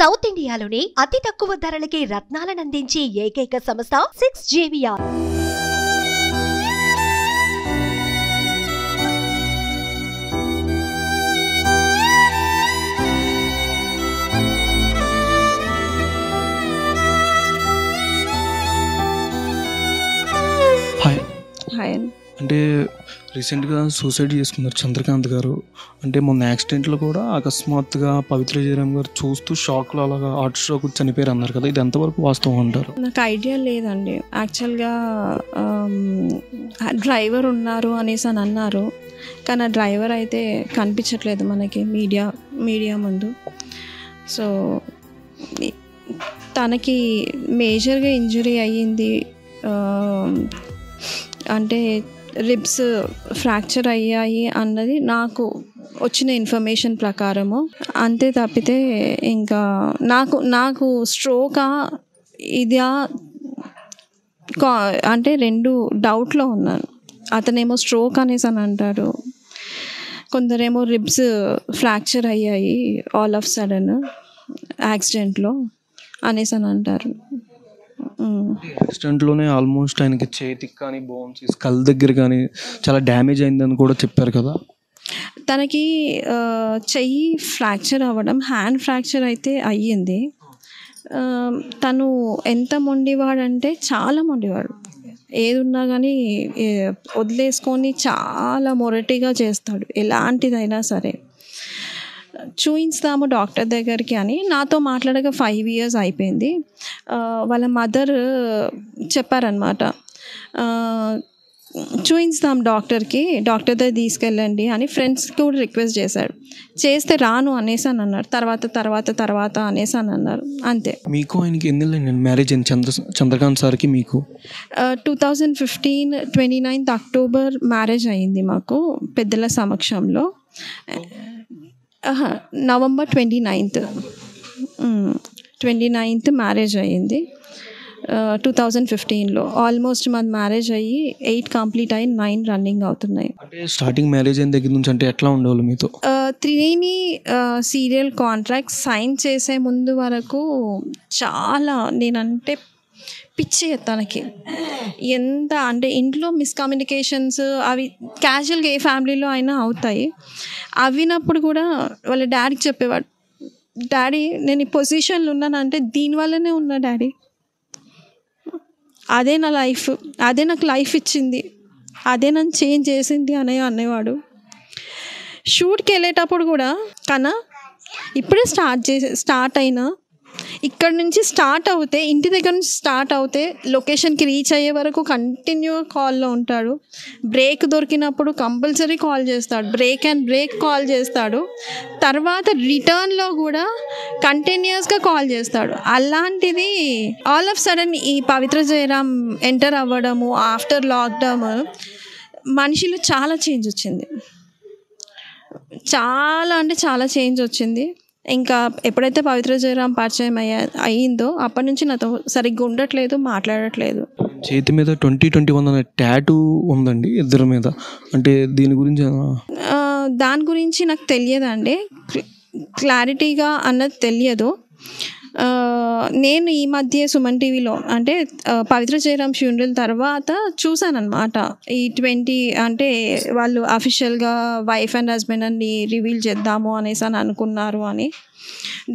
South ఇండియాలోని అతి తక్కువ ధరలకి రత్నాలనందించే ఏకైక సంస్థ 6JVR. హాయ్. అంటే రీసెంట్గా సూసైడ్ చేసుకున్నారు చంద్రకాంత్ గారు. అంటే మొన్న యాక్సిడెంట్లో కూడా అకస్మాత్తుగా పవిత్ర జయరామ్ గారు చూస్తూ షాక్లో అలాగా హార్ట్ స్ట్రోక్ చనిపోయారు అన్నారు కదా, ఇది ఎంతవరకు వాస్తవం అంటారు? నాకు ఐడియా లేదండి. యాక్చువల్గా డ్రైవర్ ఉన్నారు అనేసి అని అన్నారు, కానీ ఆ డ్రైవర్ అయితే కనిపించట్లేదు మనకి మీడియా ముందు. సో తనకి మేజర్గా ఇంజరీ అయ్యింది, అంటే రిబ్స్ ఫ్రాక్చర్ అయ్యాయి అన్నది నాకు వచ్చిన ఇన్ఫర్మేషన్ ప్రకారము. అంతే తప్పితే ఇంకా నాకు స్ట్రోకా ఇదా అంటే రెండు డౌట్లో ఉన్నాను. అతనేమో స్ట్రోక్ అనేసి అని అంటారు, కొందరేమో రిబ్స్ ఫ్రాక్చర్ అయ్యాయి ఆల్ ఆఫ్ సడన్ యాక్సిడెంట్లో అనేసి అని అంటారు. యాక్సిడెంట్లోనే ఆల్మోస్ట్ ఆయనకి చేతికి కానీ బోన్స్ స్కల్ దగ్గర కానీ చాలా డ్యామేజ్ అయిందని కూడా చెప్పారు కదా. తనకి చెయ్యి ఫ్రాక్చర్ అవ్వడం, హ్యాండ్ ఫ్రాక్చర్ అయితే అయ్యింది. తను ఎంత మొండివాడంటే చాలా మొండివాడు. ఏది ఉన్నా కానీ వదిలేసుకొని చాలా మొరటిగా చేస్తాడు, ఎలాంటిదైనా సరే. చూయించుదాము డాక్టర్ దగ్గరికి అని నాతో మాట్లాడక 5 years అయిపోయింది. వాళ్ళ మదర్ చెప్పారనమాట, చూయించుదాం డాక్టర్ దగ్గర తీసుకెళ్ళండి అని ఫ్రెండ్స్కి కూడా రిక్వెస్ట్ చేస్తే రాను అనేసి అని అన్నారు. తర్వాత అనేసి అని అన్నారు. అంతే. మీకు ఆయనకి ఎన్ని మ్యారేజ్ అయింది చంద్రకాంత్ సార్కి? మీకు 2015 29th October మ్యారేజ్ అయింది మాకు పెద్దల సమక్షంలో. November 29th మ్యారేజ్ అయ్యింది 2015లో. ఆల్మోస్ట్ మన మ్యారేజ్ అయ్యి 8 కంప్లీట్ అయ్యి 9 రన్నింగ్ అవుతున్నాయి. అంటే స్టార్టింగ్ మ్యారేజ్ అయిన దగ్గర నుంచి అంటే ఎట్లా ఉండేవాళ్ళు మీతో? త్రినేని సీరియల్ కాంట్రాక్ట్ సైన్ చేసే ముందు వరకు చాలా నేనంటే పిచ్చి తనకి. ఎంత అంటే ఇంట్లో మిస్కమ్యూనికేషన్స్ అవి క్యాజువల్గా ఏ ఫ్యామిలీలో అయినా అవుతాయి. అవినప్పుడు కూడా వాళ్ళ డాడీకి చెప్పేవాడు, డాడీ నేను ఈ పొజిషన్లో ఉన్నానంటే దీనివల్లనే ఉన్నా డాడీ, అదే నా లైఫ్, అదే నాకు లైఫ్ ఇచ్చింది, అదే నన్ను చేంజ్ చేసింది అనేవాడు. షూట్కి వెళ్ళేటప్పుడు కూడా కన్నా ఇప్పుడే స్టార్ట్ అయినా ఇక్కడ నుంచి స్టార్ట్ అవుతే, ఇంటి దగ్గర నుంచి స్టార్ట్ అవుతే లొకేషన్కి రీచ్ అయ్యే వరకు కంటిన్యూగా కాల్లో ఉంటాడు. బ్రేక్ దొరికినప్పుడు కంపల్సరీ కాల్ చేస్తాడు, బ్రేక్ కాల్ చేస్తాడు. తర్వాత రిటర్న్లో కూడా కంటిన్యూస్గా కాల్ చేస్తాడు. అలాంటిది ఆల్ ఆఫ్ సడన్ ఈ పవిత్ర జయరామ్ ఎంటర్ అవ్వడము ఆఫ్టర్ లాక్డౌన్ మనిషిలో చాలా చేంజ్ వచ్చింది. చాలా అంటే చాలా చేంజ్ వచ్చింది. ఇంకా ఎప్పుడైతే పవిత్ర జయరామ్ పరిచయం అయ్యిందో అప్పటి నుంచి నాతో సరిగ్గా ఉండట్లేదు, మాట్లాడట్లేదు. చేతి మీద 2021 అనే టాటూ ఉందండి ఇద్దరి మీద, అంటే దాని గురించి నాకు తెలియదండి, క్లారిటీగా అన్నది తెలియదు. నేను ఈ మధ్య సుమన్ టీవీలో అంటే పవిత్ర జయరామ్ ఫ్యూనరల్ తర్వాత చూశానన్నమాట. ఈ 20 అంటే వాళ్ళు అఫీషియల్గా వైఫ్ అండ్ హస్బెండ్ అని రివీల్ చేద్దాము అనేసి అని అనుకున్నారు, అని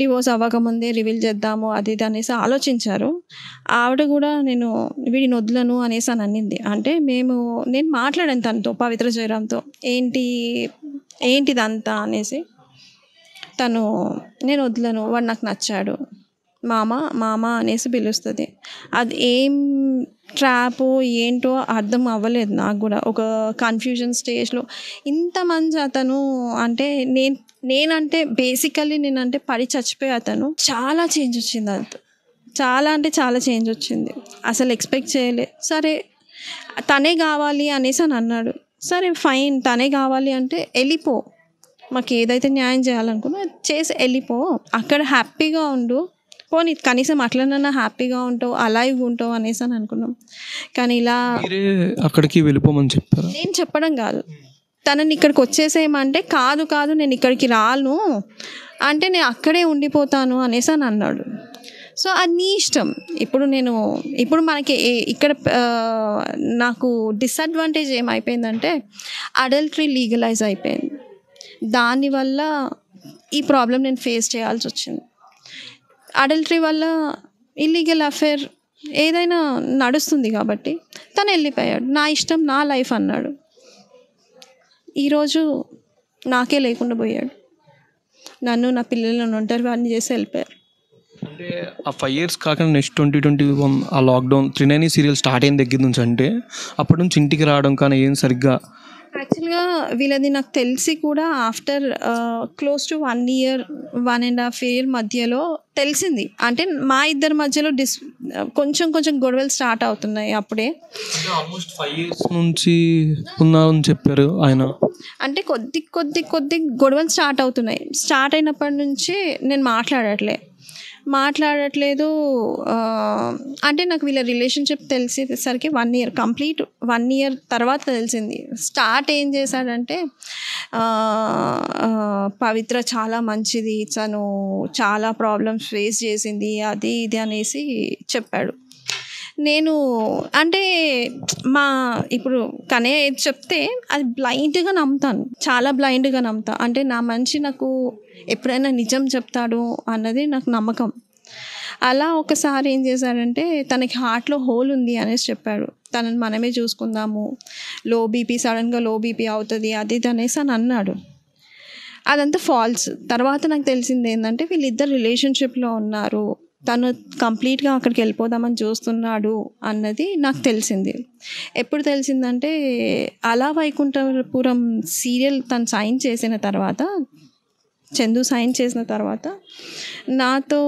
డివోర్స్ అవ్వకముందే రివీల్ చేద్దాము అది ఇది అనేసి ఆలోచించారు. ఆవిడ కూడా నేను వీడిని వదలను అనేసి అని అనింది. అంటే నేను మాట్లాడాను తనతో, పవిత్ర జయరామ్తో, ఏంటిదంతా అనేసి. తను నేను వదలను, వాడు నాకు నచ్చాడు, మామ అనేసి పిలుస్తుంది. అది ఏం ట్రాప్ ఏంటో అర్థం అవ్వలేదు నాకు కూడా. ఒక కన్ఫ్యూజన్ స్టేజ్లో ఇంతమంది అతను అంటే నేనంటే బేసికల్లీ నేనంటే పడి చచ్చిపోయి అతను చాలా చేంజ్ వచ్చింది. అంత చాలా అంటే చాలా చేంజ్ వచ్చింది, అసలు ఎక్స్పెక్ట్ చేయలేదు. సరే తనే కావాలి అనేసి అని అన్నాడు. సరే ఫైన్, తనే కావాలి అంటే వెళ్ళిపో, మాకు ఏదైతే న్యాయం చేయాలనుకున్నా చేసి వెళ్ళిపో, అక్కడ హ్యాపీగా ఉండు, పోనీ కనీసం అట్లనన్నా హ్యాపీగా ఉంటావు, అలైవ్ ఉంటావు అనేసి అని అనుకున్నాం. కానీ ఇలా అక్కడికి వెళ్ళిపోమని చెప్పారు. నేను చెప్పడం కాదు, తనని ఇక్కడికి వచ్చేసేయమంటే కాదు నేను ఇక్కడికి రాను, అంటే నేను అక్కడే ఉండిపోతాను అనేసి అని అన్నాడు. సో అది నీ ఇష్టం. ఇప్పుడు మనకి ఇక్కడ నాకు డిసడ్వాంటేజ్ ఏమైపోయిందంటే అడల్టరీ లీగలైజ్ అయిపోయింది. దానివల్ల ఈ ప్రాబ్లం నేను ఫేస్ చేయాల్సి వచ్చింది. అడల్టరీ వల్ల ఇల్లీగల్ అఫేర్ ఏదైనా నడుస్తుంది కాబట్టి తను వెళ్ళిపోయాడు. నా ఇష్టం, నా లైఫ్ అన్నాడు. ఈరోజు నాకే లేకుండా పోయాడు. నన్ను, నా పిల్లలను ఒంటరివాడిని చేసి వెళ్ళిపోయారు. అంటే ఆ 5 years కాకుండా నెక్స్ట్ 2021 ఆ లాక్డౌన్ 390 సీరియల్ స్టార్ట్ అయిన దగ్గర నుంచి అంటే అప్పటి నుంచి ఇంటికి రావడం కానీ ఏం సరిగ్గా యాక్చువల్గా వీళ్ళది నాకు తెలిసి కూడా after close to 1 year 1.5 year మధ్యలో తెలిసింది. అంటే మా ఇద్దరి మధ్యలో కొంచెం గొడవలు స్టార్ట్ అవుతున్నాయి అప్పుడే. ఆల్మోస్ట్ 5 years నుంచి ఉన్నారని చెప్పారు ఆయన. అంటే కొద్ది గొడవలు స్టార్ట్ అవుతున్నాయి. స్టార్ట్ అయినప్పటి నుంచి నేను మాట్లాడట్లేదు. అంటే నాకు వీళ్ళ రిలేషన్షిప్ తెలిసేసరికి 1 year కంప్లీట్ 1 year తర్వాత తెలిసింది. స్టార్ట్ ఏం చేశాడంటే పవిత్ర చాలా మంచిది, తను చాలా ప్రాబ్లమ్స్ ఫేస్ చేసింది, అది ఇది అనేసి చెప్పాడు. నేను అంటే ఇప్పుడు కనే చెప్తే అది బ్లైండ్గా నమ్ముతాను, చాలా బ్లైండ్గా నమ్ముతా. అంటే నా మనిషి నాకు ఎప్పుడైనా నిజం చెప్తాడు అన్నది నాకు నమ్మకం. అలా ఒకసారి ఏం చేశాడంటే తనకి హార్ట్లో హోల్ ఉంది అనేసి చెప్పాడు. తనని మనమే చూసుకుందాము, సడన్గా లో బీపీ అవుతుంది, అది ఇది అనేసి అని అన్నాడు. అదంతా ఫాల్స్. తర్వాత నాకు తెలిసింది ఏంటంటే వీళ్ళిద్దరు రిలేషన్షిప్లో ఉన్నారు, తను కంప్లీట్గా అక్కడికి వెళ్ళిపోదామని చూస్తున్నాడు అన్నది నాకు తెలిసింది. ఎప్పుడు తెలిసిందంటే అలా వైకుంఠపురం సీరియల్ తను చందు సైన్ చేసిన తర్వాత నాతో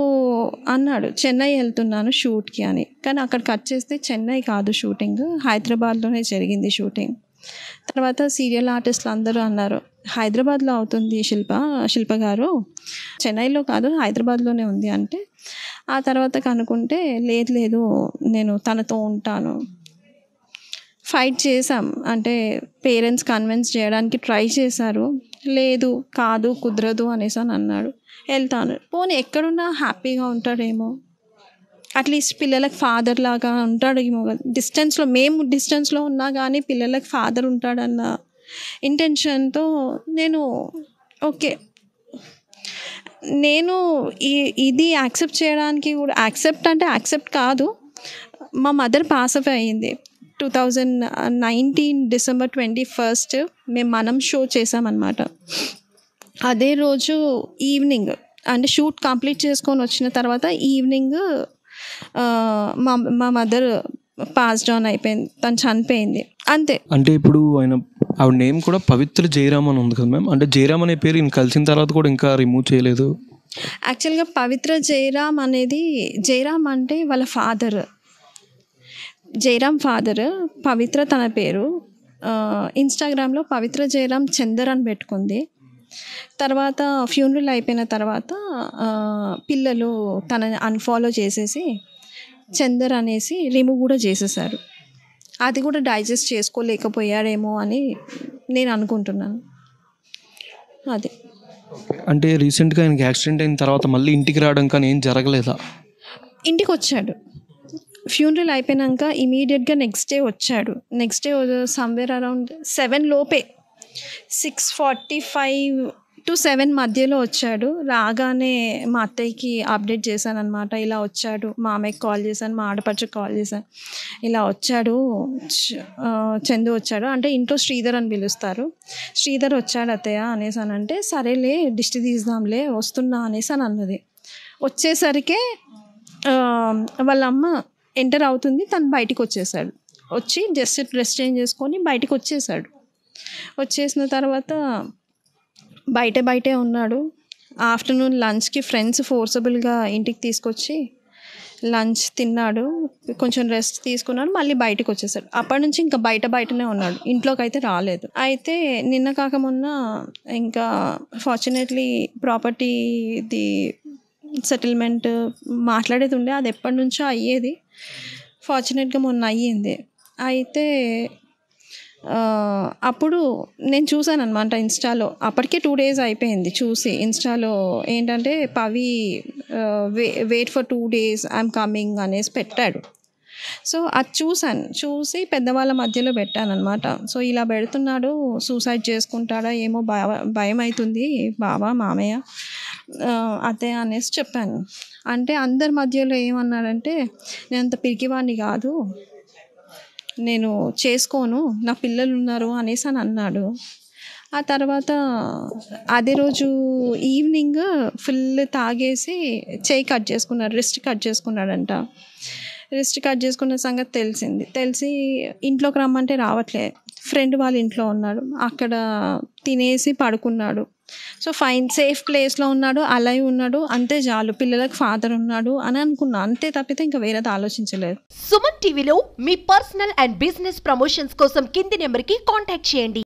అన్నాడు చెన్నై వెళ్తున్నాను షూట్కి అని. కానీ అక్కడ కట్ చేస్తే చెన్నై కాదు షూటింగ్, హైదరాబాద్లోనే జరిగింది షూటింగ్. తర్వాత సీరియల్ ఆర్టిస్టులు అందరూ అన్నారు హైదరాబాద్లో అవుతుంది శిల్ప గారు, చెన్నైలో కాదు హైదరాబాద్లోనే ఉంది అంటే, ఆ తర్వాత కనుక్కుంటే లేదు నేను తనతో ఉంటాను. ఫైట్ చేసాం, అంటే పేరెంట్స్ కన్విన్స్ చేయడానికి ట్రై చేశారు, లేదు కాదు కుదరదు అనేసి అని అన్నాడు. వెళ్తాను, పోనీ ఎక్కడున్నా హ్యాపీగా ఉంటాడేమో, అట్లీస్ట్ పిల్లలకు ఫాదర్ లాగా ఉంటాడేమో. మేము డిస్టెన్స్లో ఉన్నా కానీ పిల్లలకు ఫాదర్ ఉంటాడన్న ఇంటెన్షన్తో నేను ఓకే. నేను ఇది యాక్సెప్ట్ చేయడానికి కూడా యాక్సెప్ట్ కాదు. మా మదర్ పాస్ అవే అయ్యింది 2019 December 21 మేము మనం షో చేసామన్నమాట. అదే రోజు ఈవినింగ్, అంటే షూట్ కంప్లీట్ చేసుకొని వచ్చిన తర్వాత ఈవినింగ్ మా మదర్ పాస్డ్ ఆన్ అయిపోయింది, తను చనిపోయింది అంతే. అంటే ఇప్పుడు ఆవిడ నేమ్ కూడా పవిత్ర జయరామ్ అని ఉంది కదా మ్యామ్. అంటే జయరామ్ అనే పేరు ఈయన కలిసిన తర్వాత కూడా ఇంకా రిమూవ్ చేయలేదు. యాక్చువల్గా పవిత్ర జయరామ్ జయరామ్ అంటే వాళ్ళ ఫాదర్, జయరామ్ ఫాదర్, పవిత్ర తన పేరు. ఇన్స్టాగ్రామ్లో పవిత్ర జయరామ్ చందర్ అని పెట్టుకుంది. తర్వాత ఫ్యూనరల్ అయిపోయిన తర్వాత పిల్లలు తనని అన్ఫాలో చేసేసి చందర్ అనేసి రిమూవ్ కూడా చేసేసారు. అది కూడా డైజెస్ట్ చేసుకోలేకపోయాడేమో అని నేను అనుకుంటున్నాను. అదే. అంటే రీసెంట్గా ఆయనకి యాక్సిడెంట్ అయిన తర్వాత మళ్ళీ ఇంటికి రావడం కానీ ఏం జరగలేదా? ఇంటికి వచ్చాడు, ఫ్యూనరల్ అయిపోయాక ఇమీడియట్గా నెక్స్ట్ డే వచ్చాడు. నెక్స్ట్ డే సమ్వేర్ అరౌండ్ 7 లోపే, 6:45 to 7 మధ్యలో వచ్చాడు. రాగానే మా అత్తయ్యకి అప్డేట్ చేశాను అనమాట, ఇలా వచ్చాడు. మా అమ్మకి కాల్ చేశాను, మా ఆడపడుచుకి కాల్ చేశాను, ఇలా వచ్చాడు చందు వచ్చాడు అంటే ఇంట్లో శ్రీధర్ అని పిలుస్తారు. శ్రీధర్ వచ్చాడు అత్తయ్య అనేసి అని అంటే, సరేలే దిష్టి తీద్దాంలే వస్తున్నా అనేసి అని అన్నది. వచ్చేసరికి వాళ్ళ అమ్మ ఎంటర్ అవుతుంది, తను బయటికి వచ్చేసాడు. వచ్చి జస్ట్ డ్రెస్ చేంజ్ చేసుకొని బయటికి వచ్చేసాడు. వచ్చేసిన తర్వాత బయటే ఉన్నాడు. ఆఫ్టర్నూన్ లంచ్కి ఫ్రెండ్స్ ఫోర్సబుల్గా ఇంటికి తీసుకొచ్చి లంచ్ తిన్నాడు, కొంచెం రెస్ట్ తీసుకున్నాడు, మళ్ళీ బయటకు వచ్చేసాడు. అప్పటి నుంచి ఇంకా బయటనే ఉన్నాడు, ఇంట్లోకి అయితే రాలేదు. అయితే నిన్న కాక మొన్న ఇంకా ఫార్చునేట్లీ ప్రాపర్టీది సెటిల్మెంట్ మాట్లాడేది ఉండే, అది ఎప్పటి నుంచో అయ్యేది. ఫార్చునేట్గా మొన్న అయ్యింది. అయితే అప్పుడు నేను చూసాను అనమాట ఇన్స్టాలో. అప్పటికే 2 days అయిపోయింది చూసి. ఇన్స్టాలో ఏంటంటే Pavi wait for 2 days I'm coming అనేసి పెట్టాడు. సో అది చూసాను. చూసి పెద్దవాళ్ళ మధ్యలో పెట్టానమాట. సో ఇలా పెడుతున్నాడు, సూసైడ్ చేసుకుంటాడా ఏమో భయం అవుతుంది బావ, మామయ్య, అత్తయ్య అనేసి చెప్పాను. అంటే అందరి మధ్యలో ఏమన్నాడంటే, నేను అంత పిరికివాడిని కాదు, నేను చేసుకోను, నా పిల్లలు ఉన్నారు అనేసి అని అన్నాడు. ఆ తర్వాత అదే రోజు ఈవినింగ్ ఫుల్ తాగేసి చేయి కట్ చేసుకున్నాడు, రిస్ట్ కట్ చేసుకున్నాడంట. రిస్ట్ కట్ చేసుకున్న సంగతి తెలిసి ఇంట్లోకి రమ్మంటే రావట్లే. ఫ్రెండ్ వాళ్ళ ఇంట్లో ఉన్నాడు, అక్కడ తినేసి పడుకున్నాడు. సో ఫైన్, సేఫ్ ప్లేస్లో ఉన్నాడు, అలైవ్ ఉన్నాడు, అంతే చాలు, పిల్లలకు ఫాదర్ ఉన్నాడు అని అనుకున్నా. అంతే తప్పితే ఇంకా వేరేది ఆలోచించలేదు. సుమన్ టీవీలో మీ పర్సనల్ అండ్ బిజినెస్ ప్రమోషన్స్ కోసం కింది నెంబర్కి కాంటాక్ట్ చేయండి.